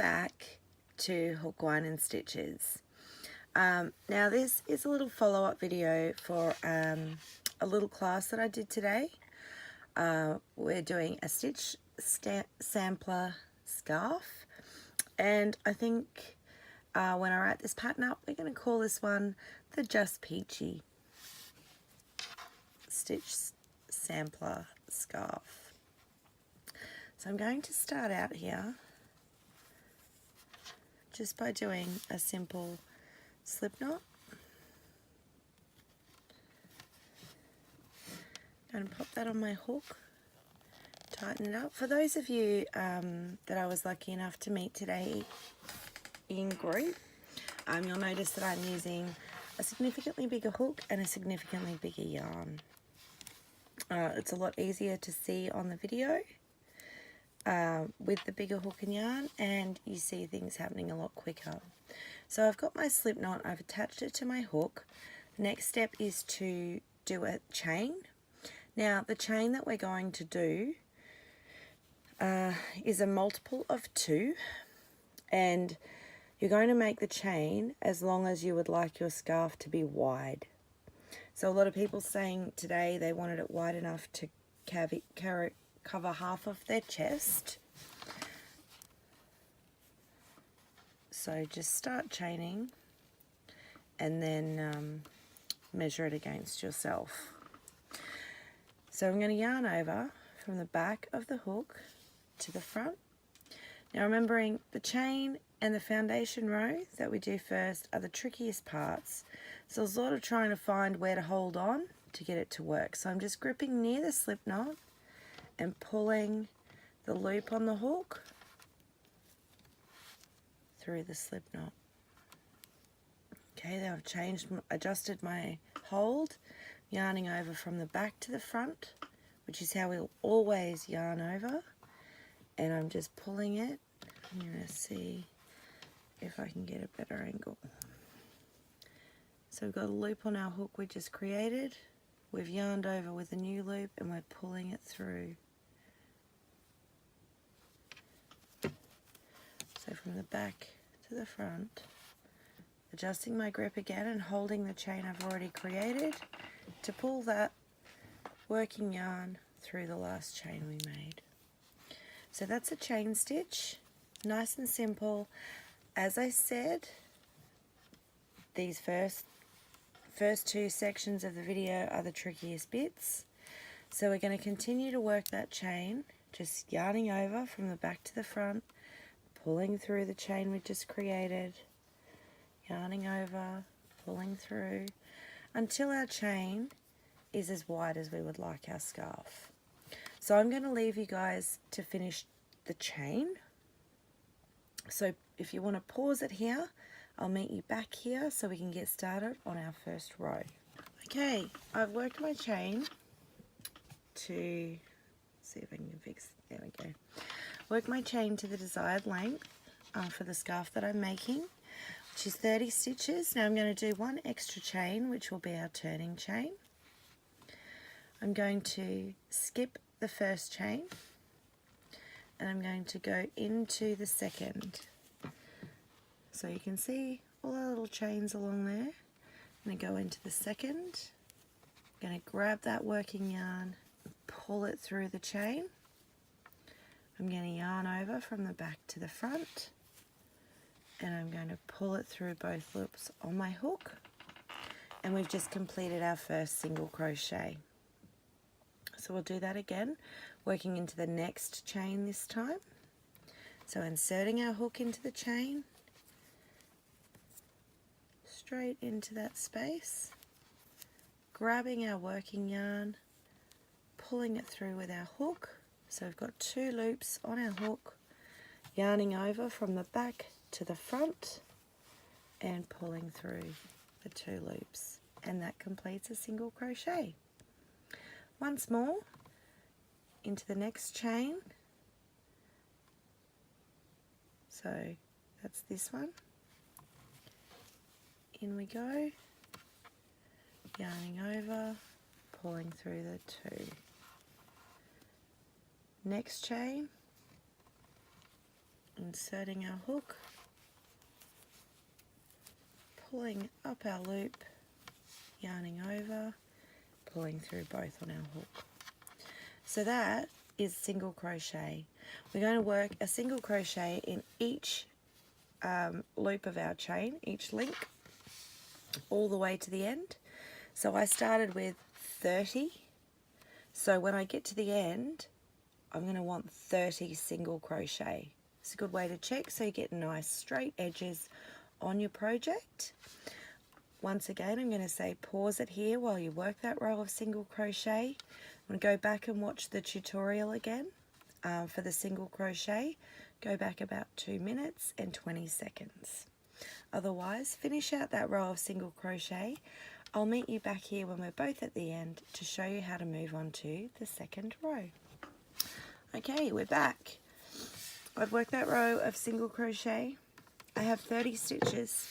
back to hook, line and stitches. Now this is a little follow-up video for a little class that I did today. We're doing a stitch sampler scarf, and I think when I write this pattern up, we're going to call this one the Just Peachy stitch sampler scarf. So I'm going to start out here just by doing a simple slip knot. I'm going to pop that on my hook, tighten it up. For those of you that I was lucky enough to meet today in group, you'll notice that I'm using a significantly bigger hook and a significantly bigger yarn. It's a lot easier to see on the video with the bigger hook and yarn, and you see things happening a lot quicker. So I've got my slip knot, I've attached it to my hook. The next step is to do a chain. Now the chain that we're going to do is a multiple of 2, and you're going to make the chain as long as you would like your scarf to be wide. So a lot of people saying today they wanted it wide enough to cover half of their chest. So just start chaining and then measure it against yourself. So I'm going to yarn over from the back of the hook to the front. Now remembering the chain and the foundation row that we do first are the trickiest parts. So there's a lot of trying to find where to hold on to get it to work. So I'm just gripping near the slip knot and pulling the loop on the hook through the slip knot. Okay, now I've adjusted my hold, yarning over from the back to the front, which is how we'll always yarn over, and I'm just pulling it. I'm going to see if I can get a better angle. So we've got a loop on our hook we just created, we've yarned over with a new loop, and we're pulling it through. So from the back to the front, adjusting my grip again and holding the chain I've already created to pull that working yarn through the last chain we made. So that's a chain stitch, nice and simple. As I said, these first 2 sections of the video are the trickiest bits. So we're going to continue to work that chain, just yarning over from the back to the front, pulling through the chain we just created, yarning over, pulling through, until our chain is as wide as we would like our scarf. So I'm going to leave you guys to finish the chain. So if you want to pause it here, I'll meet you back here so we can get started on our first row. Okay, I've worked my chain to, see if I can fix, there we go. Work my chain to the desired length for the scarf that I'm making, which is 30 stitches. Now I'm going to do one extra chain, which will be our turning chain. I'm going to skip the first chain, and I'm going to go into the second. So you can see all our little chains along there. I'm going to go into the second. I'm going to grab that working yarn, pull it through the chain. I'm going to yarn over from the back to the front, and I'm going to pull it through both loops on my hook, and we've just completed our first single crochet. So we'll do that again, working into the next chain this time. So inserting our hook into the chain, straight into that space, grabbing our working yarn, pulling it through with our hook. So we've got 2 loops on our hook, yarning over from the back to the front and pulling through the 2 loops, and that completes a single crochet. Once more into the next chain. So that's this one. In we go, yarning over, pulling through the 2. Next chain, inserting our hook, pulling up our loop, yarning over, pulling through both on our hook. So that is single crochet. We're going to work a single crochet in each loop of our chain, each link, all the way to the end. So I started with 30. So when I get to the end, I'm going to want 30 single crochet. It's a good way to check so you get nice straight edges on your project. Once again, I'm going to say pause it here while you work that row of single crochet. I'm going to go back and watch the tutorial again for the single crochet. Go back about 2 minutes and 20 seconds. Otherwise, finish out that row of single crochet. I'll meet you back here when we're both at the end to show you how to move on to the second row. Okay, we're back. I've worked that row of single crochet. I have 30 stitches,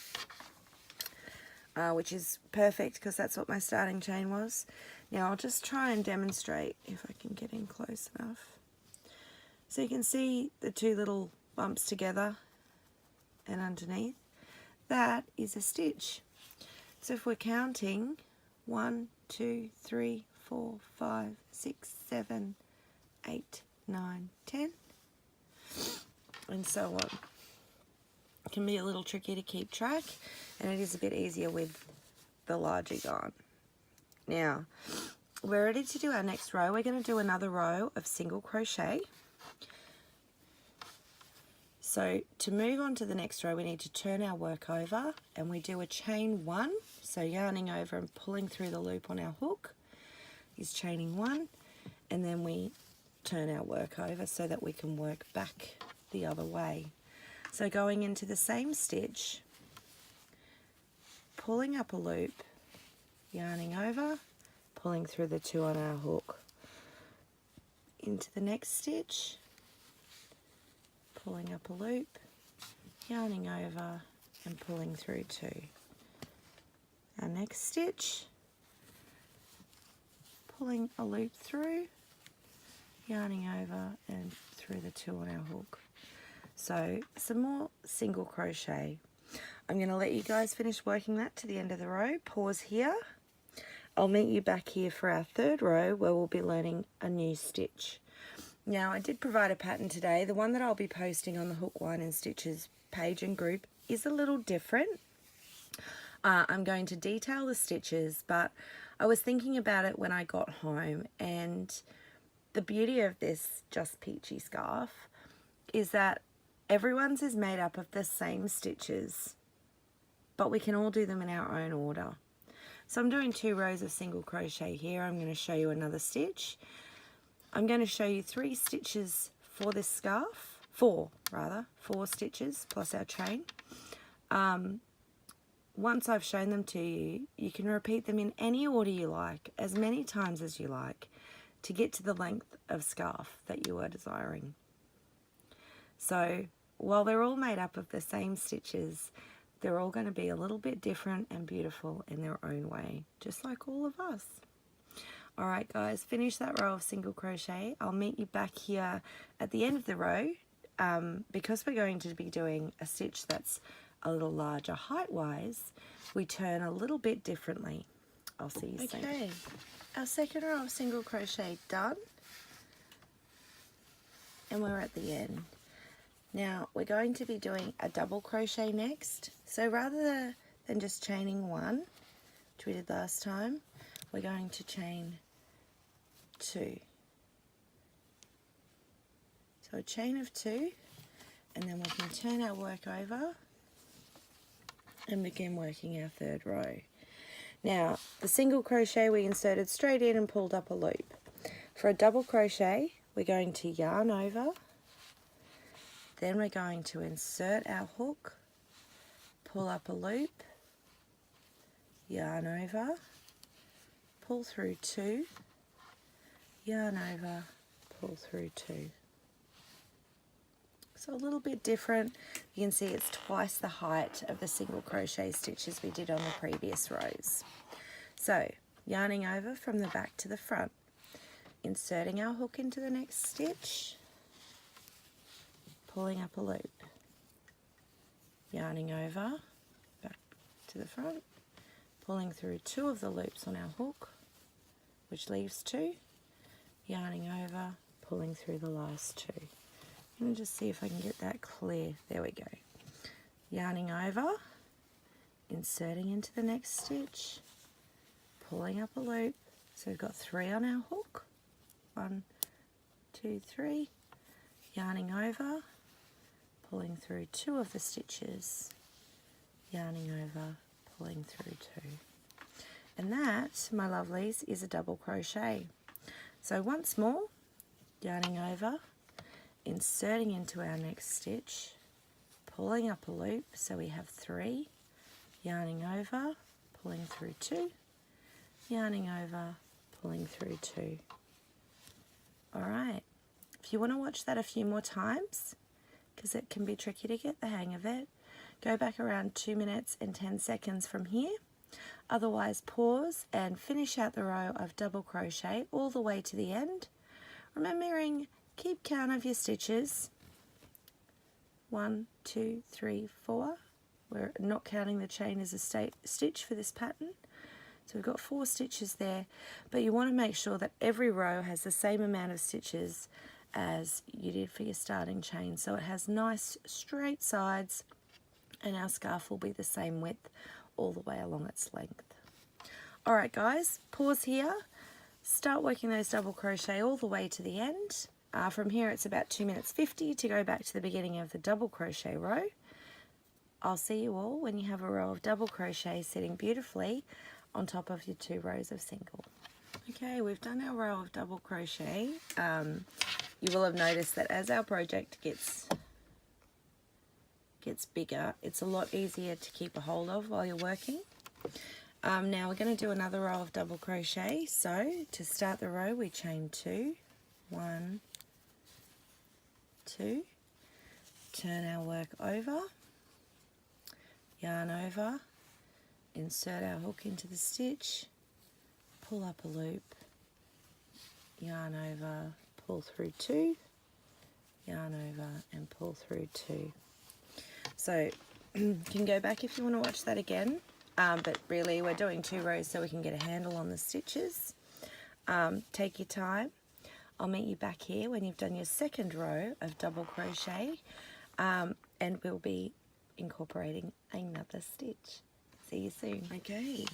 which is perfect because that's what my starting chain was. Now I'll just try and demonstrate if I can get in close enough. So you can see the two little bumps together and underneath. That is a stitch. So if we're counting 1, 2, 3, 4, 5, 6, 7, 8, 9, 10, and so on. It can be a little tricky to keep track, and it is a bit easier with the larger yarn. Now, we're ready to do our next row. We're going to do another row of single crochet. So to move on to the next row, we need to turn our work over, and we do a chain 1. So yarning over and pulling through the loop on our hook is chaining 1, and then we turn our work over so that we can work back the other way. So going into the same stitch, pulling up a loop, yarning over, pulling through the 2 on our hook. Into the next stitch, pulling up a loop, yarning over and pulling through 2. Our next stitch, pulling a loop through, yarning over and through the 2 on our hook. So some more single crochet. I'm going to let you guys finish working that to the end of the row. Pause here. I'll meet you back here for our third row where we'll be learning a new stitch. Now, I did provide a pattern today. The one that I'll be posting on the Hook, Line and Stitches page and group is a little different. I'm going to detail the stitches, but I was thinking about it when I got home, and the beauty of this Just Peachy scarf is that everyone's is made up of the same stitches, but we can all do them in our own order. So I'm doing 2 rows of single crochet here. I'm going to show you another stitch. I'm going to show you 3 stitches for this scarf, 4 stitches plus our chain. Once I've shown them to you, you can repeat them in any order you like, as many times as you like, to get to the length of scarf that you are desiring. So while they're all made up of the same stitches, they're all going to be a little bit different and beautiful in their own way, just like all of us. Alright guys, finish that row of single crochet. I'll meet you back here at the end of the row, because we're going to be doing a stitch that's a little larger height-wise. We turn a little bit differently. I'll see you soon. Okay, our second row of single crochet done, and we're at the end. Now we're going to be doing a double crochet next. So rather than just chaining 1, which we did last time, we're going to chain 2. So a chain of 2, and then we can turn our work over and begin working our third row. Now the single crochet we inserted straight in and pulled up a loop. For a double crochet, we're going to yarn over, then we're going to insert our hook, pull up a loop, yarn over, pull through 2, yarn over, pull through 2. So a little bit different. You can see it's twice the height of the single crochet stitches we did on the previous rows. So yarning over from the back to the front, inserting our hook into the next stitch, pulling up a loop, yarning over, back to the front, pulling through 2 of the loops on our hook, which leaves 2, yarning over, pulling through the last 2. I'm going to just see if I can get that clear. There we go. Yarning over, inserting into the next stitch, pulling up a loop. So we've got 3 on our hook. 1, 2, 3. Yarning over, pulling through 2 of the stitches, yarning over, pulling through 2. And that, my lovelies, is a double crochet. So once more, yarning over, inserting into our next stitch, pulling up a loop, so we have 3, yarning over, pulling through 2, yarning over, pulling through 2. Alright, if you want to watch that a few more times, because it can be tricky to get the hang of it, go back around 2 minutes and 10 seconds from here. Otherwise, pause and finish out the row of double crochet all the way to the end. Remembering, keep count of your stitches. 1, 2, 3, 4. We're not counting the chain as a stitch for this pattern. So we've got 4 stitches there, but you want to make sure that every row has the same amount of stitches as you did for your starting chain. So it has nice straight sides, and our scarf will be the same width all the way along its length. Alright guys, pause here, start working those double crochet all the way to the end. From here it's about 2 minutes 50 to go back to the beginning of the double crochet row. I'll see you all when you have a row of double crochet sitting beautifully on top of your 2 rows of single. Okay, we've done our row of double crochet. You will have noticed that as our project gets bigger, it's a lot easier to keep a hold of while you're working. Now we're going to do another row of double crochet. So to start the row, we chain 2, 1, 2, turn our work over, yarn over, insert our hook into the stitch, pull up a loop, yarn over, pull through 2, yarn over and pull through 2. So you can go back if you want to watch that again, but really we're doing 2 rows so we can get a handle on the stitches. Take your time. I'll meet you back here when you've done your second row of double crochet, and we'll be incorporating another stitch. See you soon. Okay,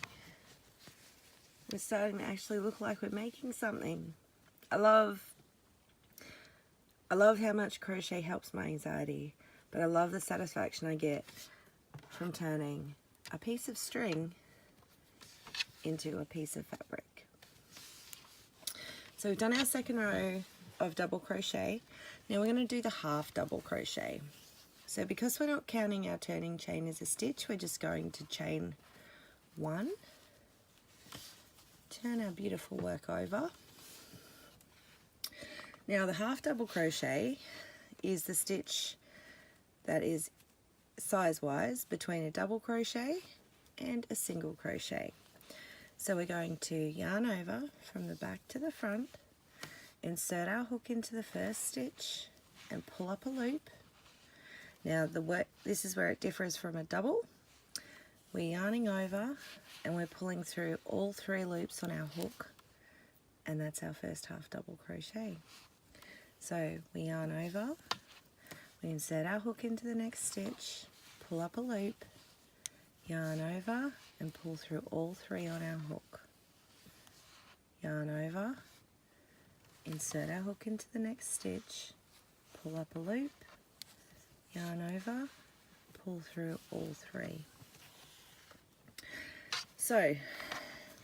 we're starting to actually look like we're making something. I love how much crochet helps my anxiety, but I love the satisfaction I get from turning a piece of string into a piece of fabric. So we've done our second row of double crochet. Now we're going to do the half double crochet. So because we're not counting our turning chain as a stitch, we're just going to chain 1, turn our beautiful work over. Now the half double crochet is the stitch that is size-wise between a double crochet and a single crochet. So we're going to yarn over from the back to the front, insert our hook into the first stitch and pull up a loop. Now this is where it differs from a double. We're yarning over and we're pulling through all 3 loops on our hook, and that's our first half double crochet. So we yarn over, we insert our hook into the next stitch, pull up a loop, yarn over and pull through all 3 on our hook. Yarn over, insert our hook into the next stitch, pull up a loop, yarn over, pull through all 3. So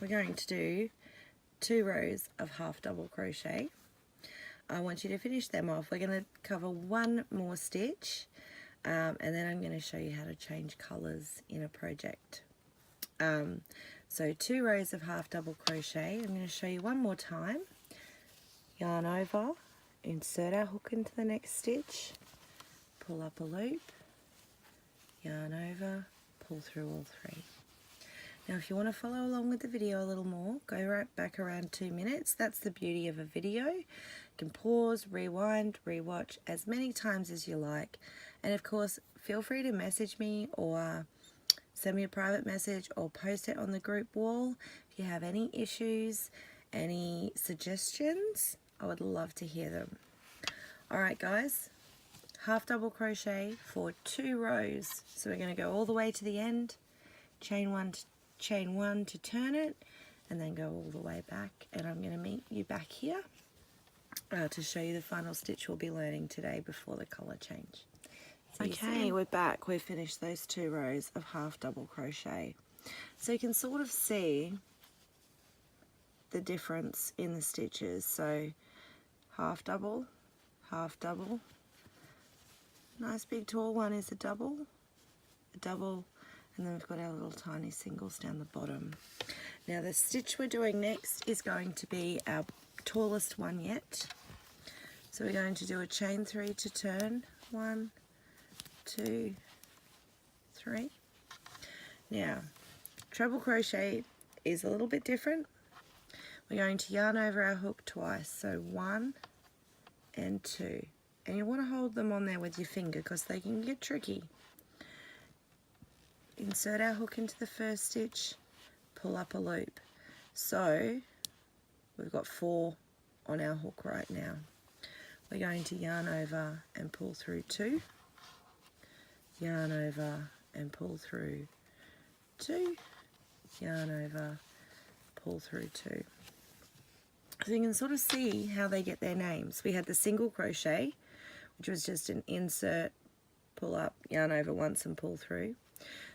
we're going to do 2 rows of half double crochet. I want you to finish them off. We're going to cover 1 more stitch, and then I'm going to show you how to change colours in a project. So 2 rows of half double crochet. I'm going to show you one more time. Yarn over, insert our hook into the next stitch, pull up a loop, yarn over, pull through all 3. Now if you want to follow along with the video a little more, go right back around 2 minutes. That's the beauty of a video. You can pause, rewind, rewatch as many times as you like. And of course, feel free to message me or send me a private message or post it on the group wall. If you have any issues, any suggestions, I would love to hear them. Alright guys, half double crochet for 2 rows. So we're going to go all the way to the end, chain one to turn it, and then go all the way back. And I'm going to meet you back here to show you the final stitch we'll be learning today before the colour change. Okay, we're back. We've finished those 2 rows of half double crochet. So you can sort of see the difference in the stitches. So half double, nice big tall one is a double, and then we've got our little tiny singles down the bottom. Now the stitch we're doing next is going to be our tallest one yet. So we're going to do a chain 3 to turn, 1, 2, 3. Now treble crochet is a little bit different. We're going to yarn over our hook twice, so 1 and 2, and you want to hold them on there with your finger because they can get tricky. Insert our hook into the first stitch, pull up a loop. So we've got 4 on our hook right now. We're going to yarn over and pull through 2, yarn over and pull through 2, yarn over, pull through 2. So you can sort of see how they get their names. We had the single crochet, which was just an insert, pull up, yarn over once and pull through.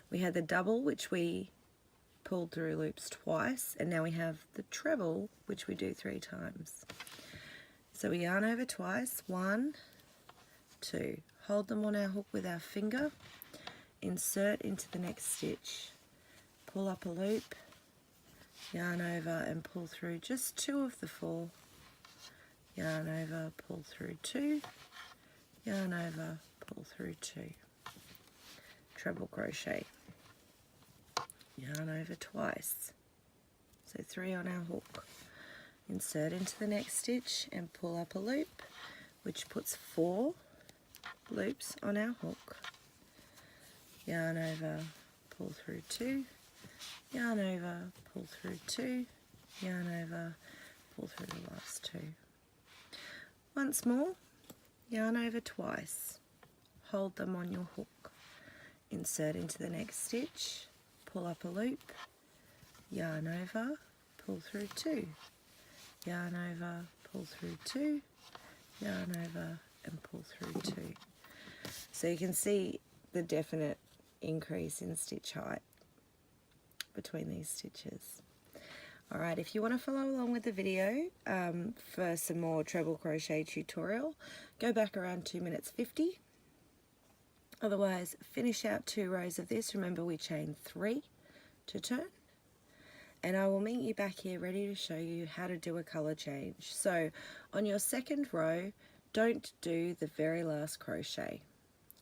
We had the double, which we pulled through loops twice, and now we have the treble, which we do 3 times. So we yarn over twice, 1, 2, hold them on our hook with our finger, insert into the next stitch, pull up a loop, yarn over and pull through just 2 of the 4, yarn over, pull through 2, yarn over, pull through 2, treble crochet, yarn over twice, so 3 on our hook, insert into the next stitch and pull up a loop, which puts 4 loops on our hook, yarn over, pull through 2, yarn over, pull through 2, yarn over, pull through the last 2. Once more, yarn over twice, hold them on your hook, insert into the next stitch, pull up a loop, yarn over, pull through 2, yarn over, pull through 2, yarn over and pull through 2. So you can see the definite increase in stitch height between these stitches. Alright, if you want to follow along with the video for some more treble crochet tutorial, go back around 2 minutes 50. Otherwise, finish out 2 rows of this. Remember, we chain 3 to turn, and I will meet you back here ready to show you how to do a colour change. So on your second row, don't do the very last crochet.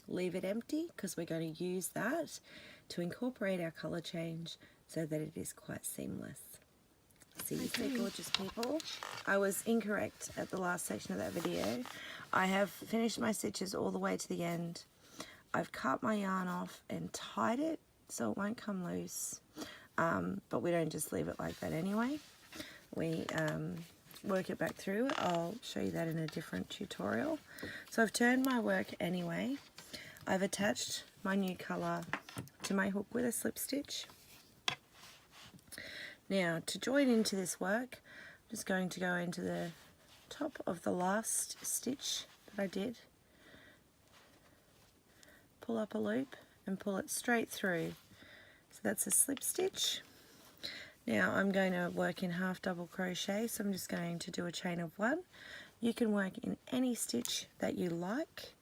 Leave it empty because we're going to use that to incorporate our colour change so that it is quite seamless. See you soon, gorgeous people. I was incorrect at the last section of that video. I have finished my stitches all the way to the end. I've cut my yarn off and tied it so it won't come loose, but we don't just leave it like that anyway. We work it back through. I'll show you that in a different tutorial. So I've turned my work anyway. I've attached my new colour to my hook with a slip stitch. Now to join into this work, I'm just going to go into the top of the last stitch that I did, pull up a loop and pull it straight through. So that's a slip stitch. Now I'm going to work in half double crochet, so I'm just going to do a chain of 1. You can work in any stitch that you like.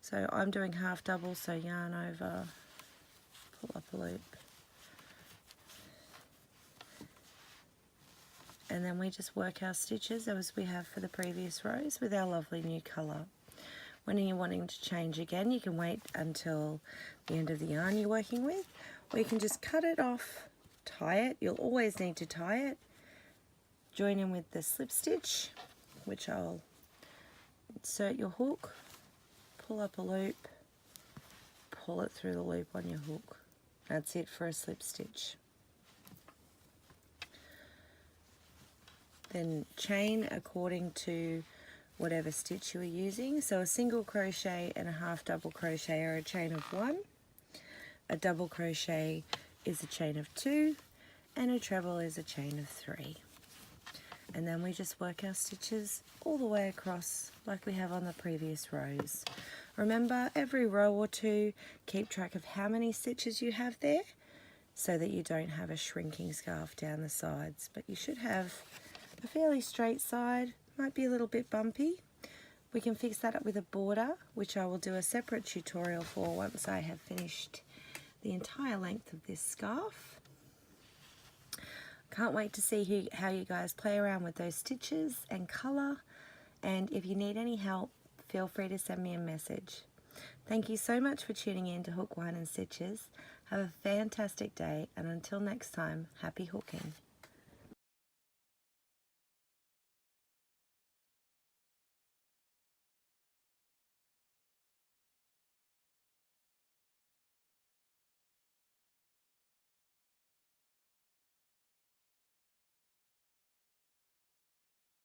So I'm doing half double, so yarn over, pull up a loop, and then we just work our stitches as we have for the previous rows with our lovely new colour. When you're wanting to change again, you can wait until the end of the yarn you're working with, or you can just cut it off, tie it. You'll always need to tie it, join in with the slip stitch, which I'll insert your hook, pull up a loop, pull it through the loop on your hook. That's it for a slip stitch. Then chain according to whatever stitch you are using. So a single crochet and a half double crochet are a chain of 1. A double crochet is a chain of 2, and a treble is a chain of 3. And then we just work our stitches all the way across like we have on the previous rows. Remember, every row or two, keep track of how many stitches you have there so that you don't have a shrinking scarf down the sides. But you should have a fairly straight side, might be a little bit bumpy. We can fix that up with a border, which I will do a separate tutorial for once I have finished the entire length of this scarf. Can't wait to see how you guys play around with those stitches and colour, and if you need any help, feel free to send me a message. Thank you so much for tuning in to Hook, Line and Stitches. Have a fantastic day, and until next time, happy hooking.